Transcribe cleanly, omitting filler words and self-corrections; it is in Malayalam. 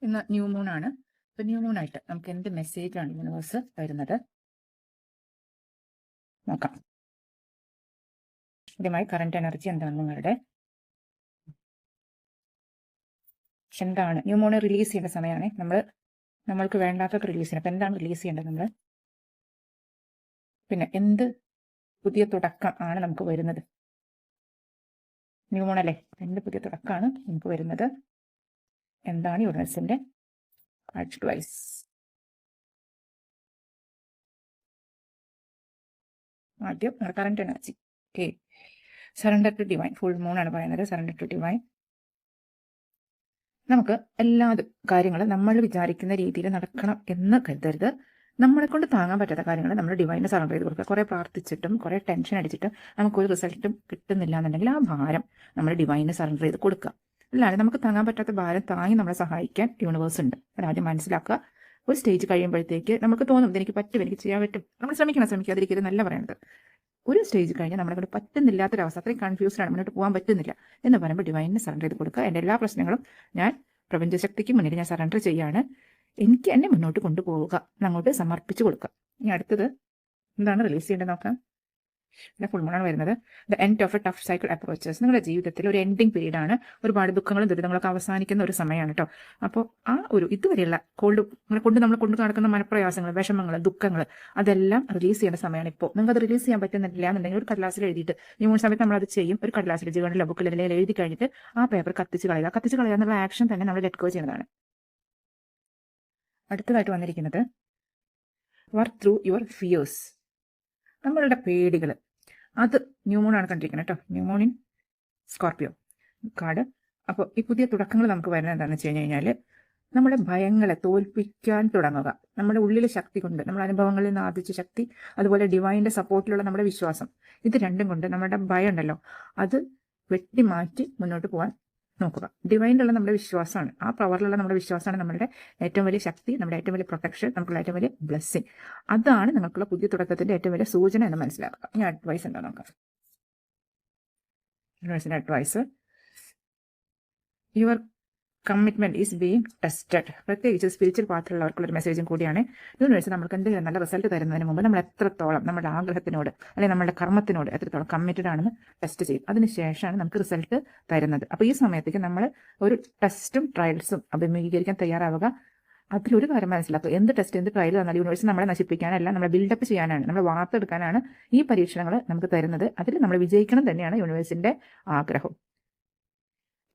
ഇന്ന് ന്യൂ മൂൺ ആണ്. ഇപ്പൊ ന്യൂ മൂൺ ആയിട്ട് നമുക്ക് എന്ത് മെസ്സേജ് ആണ് യൂണിവേഴ്സ് തരുന്നത് നോക്കാം. ആദ്യമായി കറന്റ് എനർജി എന്താണ് നിങ്ങളുടെ, എന്താണ് ന്യൂ മൂൺ റിലീസ് ചെയ്യേണ്ട സമയമാണ്. നമ്മൾക്ക് വേണ്ടാത്തത് റിലീസ് ചെയ്യണം. അപ്പൊ എന്താണ് റിലീസ് ചെയ്യേണ്ടത് നമ്മൾ, പിന്നെ എന്ത് പുതിയ തുടക്കം ആണ് നമുക്ക് വരുന്നത്. ന്യൂ മൂൺ അല്ലേ, എന്ത് പുതിയ തുടക്കമാണ് നമുക്ക് വരുന്നത്, എന്താണ് യൂണിവേഴ്സിന്റെ അഡ്വൈസ്. ആദ്യം current energy. Okay, surrender to divine. Full moon ആണ് പറയുന്നത്, സറണ്ടർ ടു ഡിവൈൻ. നമുക്ക് എല്ലാ കാര്യങ്ങളും നമ്മൾ വിചാരിക്കുന്ന രീതിയിൽ നടക്കണം എന്ന് കരുതരുത്. നമ്മളെ കൊണ്ട് താങ്ങാൻ പറ്റാത്ത കാര്യങ്ങൾ നമ്മൾ ഡിവൈന് സറണ്ടർ ചെയ്ത് കൊടുക്കുക. കുറേ പ്രാർത്ഥിച്ചിട്ടും കുറേ ടെൻഷൻ അടിച്ചിട്ടും നമുക്കൊരു റിസൾട്ടും കിട്ടുന്നില്ല എന്നുണ്ടെങ്കിൽ ആ ഭാരം നമ്മൾ ഡിവൈന് സറണ്ടർ ചെയ്ത് കൊടുക്കുക. അല്ലാതെ നമുക്ക് താങ്ങാൻ പറ്റാത്ത ഭാരം താങ്ങി നമ്മളെ സഹായിക്കാൻ യൂണിവേഴ്സ് ഉണ്ട്. അതാദ്യം മനസ്സിലാക്കുക. ഒരു സ്റ്റേജ് കഴിയുമ്പോഴത്തേക്ക് നമുക്ക് തോന്നും ഇതെനിക്ക് പറ്റും, എനിക്ക് ചെയ്യാൻ പറ്റും. നമ്മൾ ശ്രമിക്കാതിരിക്കരുത് നല്ല പറയുന്നത്. ഒരു സ്റ്റേജ് കഴിഞ്ഞാൽ നമ്മളെ കൊണ്ട് പറ്റുന്നില്ലാത്തൊരവസ്ഥ, അത്രയും കൺഫ്യൂസ്ഡാണ്, മുന്നോട്ട് പോകാൻ പറ്റുന്നില്ല എന്ന് പറയുമ്പോൾ ഡിവൈനിന് സറണ്ടർ ചെയ്ത് കൊടുക്കുക. എൻ്റെ എല്ലാ പ്രശ്നങ്ങളും ഞാൻ പ്രപഞ്ചശക്തിക്ക് മുന്നിൽ ഞാൻ സറണ്ടർ ചെയ്യാണ്, എനിക്ക് എന്നെ മുന്നോട്ട് കൊണ്ടുപോവുക, അങ്ങോട്ട് സമർപ്പിച്ചു കൊടുക്കുക. ഇനി അടുത്തത് എന്താണ് റിലീസ് ചെയ്യേണ്ടത് നോക്കാം. പിന്നെ ഫുൾ മൂണാണ് വരുന്നത്. The end of A tough cycle approaches. നിങ്ങളുടെ ജീവിതത്തിൽ ഒരു എൻഡിങ് പീരീഡ് ആണ്. ഒരുപാട് ദുഃഖങ്ങളും ദുരിതങ്ങളൊക്കെ അവസാനിക്കുന്ന ഒരു സമയമാണ് കേട്ടോ. അപ്പോൾ ആ ഒരു ഇതുവരെയുള്ള നമ്മൾ കൊണ്ട് നടക്കുന്ന മനപ്രയാസങ്ങൾ, വിഷമങ്ങൾ, ദുഃഖങ്ങൾ അതെല്ലാം റിലീസ് ചെയ്യേണ്ട സമയമാണ് ഇപ്പോൾ. നിങ്ങൾക്ക് അത് റിലീസ് ചെയ്യാൻ പറ്റുന്നില്ല എന്നുണ്ടെങ്കിൽ ഒരു കടലാസിൽ എഴുതിയിട്ട്, ഈ മൂന്ന് സമയത്ത് നമ്മളത് ചെയ്യും. ഒരു കടലാസിൽ ജീവനിലെ ബുക്കിൽ അല്ലെങ്കിൽ എഴുതി കഴിഞ്ഞിട്ട് ആ പേപ്പർ കത്തിച്ച് കളയുക എന്നുള്ള ആക്ഷൻ തന്നെ നമ്മൾ ലെറ്റ് ഗോ ചെയ്യുന്നതാണ്. അടുത്തതായിട്ട് വന്നിരിക്കുന്നത് വർക്ക് ത്രൂ യുവർ ഫിയേഴ്സ്. നമ്മളുടെ പേടികൾ, അത് ന്യൂ മൂൺ ആണ് കണ്ടിരിക്കുന്നത് കേട്ടോ. New moon in Scorpio card. അപ്പോൾ ഈ പുതിയ തുടക്കങ്ങൾ നമുക്ക് വരുന്നത് എന്താണെന്ന് വെച്ച് കഴിഞ്ഞാൽ നമ്മുടെ ഭയങ്ങളെ തോൽപ്പിക്കാൻ തുടങ്ങുക. നമ്മുടെ ഉള്ളിലെ ശക്തി കൊണ്ട്, നമ്മുടെ അനുഭവങ്ങളിൽ നിന്ന് ആർജിച്ച ശക്തി, അതുപോലെ ഡിവൈൻ്റെ സപ്പോർട്ടിലുള്ള നമ്മുടെ വിശ്വാസം, ഇത് രണ്ടും കൊണ്ട് നമ്മുടെ ഭയം ഉണ്ടല്ലോ അത് വെട്ടിമാറ്റി മുന്നോട്ട് പോകാൻ നോക്കുക. ഡിവൈനിലുള്ള നമ്മുടെ വിശ്വാസമാണ്, ആ പവറിലുള്ള നമ്മുടെ വിശ്വാസമാണ് നമ്മുടെ ഏറ്റവും വലിയ ശക്തി, നമ്മുടെ ഏറ്റവും വലിയ പ്രൊട്ടക്ഷൻ, നമുക്കുള്ള ഏറ്റവും വലിയ ബ്ലെസ്സിങ്. അതാണ് നിങ്ങൾക്കുള്ള പുതിയ തുടക്കത്തിന്റെ ഏറ്റവും വലിയ സൂചന എന്ന് മനസ്സിലാക്കുക. ഇനി അഡ്വൈസ് എന്താ നോക്കാം. യൂണിവേഴ്സിന്റെ advice, your commitment is being tested. പ്രത്യേകിച്ച് സ്പിരിച്വൽ പാത്തിലുള്ളവർക്കുള്ളൊരു മെസ്സേജും കൂടിയാണ്. യൂണിവേഴ്സ് നമുക്ക് എന്തെങ്കിലും നല്ല റിസൾട്ട് തരുന്നതിന് മുമ്പ് നമ്മൾ എത്രത്തോളം നമ്മുടെ ആഗ്രഹത്തിനോട് അല്ലെങ്കിൽ നമ്മുടെ കർമ്മത്തിനോട് എത്രത്തോളം കമ്മിറ്റഡ് ആണെന്ന് ടെസ്റ്റ് ചെയ്യും. അതിനുശേഷമാണ് നമുക്ക് റിസൾട്ട് തരുന്നത്. അപ്പോൾ ഈ സമയത്തേക്ക് നമ്മൾ ഒരു ടെസ്റ്റും ട്രയൽസും അഭിമുഖീകരിക്കാൻ തയ്യാറാവുക. അതിലൊരു കാര്യം മനസ്സിലാക്കുക, എന്ത് ടെസ്റ്റ് എന്ത് ട്രയൽ തന്നാൽ യൂണിവേഴ്സ് നമ്മളെ നശിപ്പിക്കാനല്ല, നമ്മളെ ബിൽഡപ്പ് ചെയ്യാനാണ്, നമ്മളെ വാർത്തെടുക്കാനാണ് ഈ പരീക്ഷണങ്ങൾ നമുക്ക് തരുന്നത്. അതിൽ നമ്മൾ വിജയിക്കണം തന്നെയാണ് യൂണിവേഴ്സിന്റെ ആഗ്രഹം.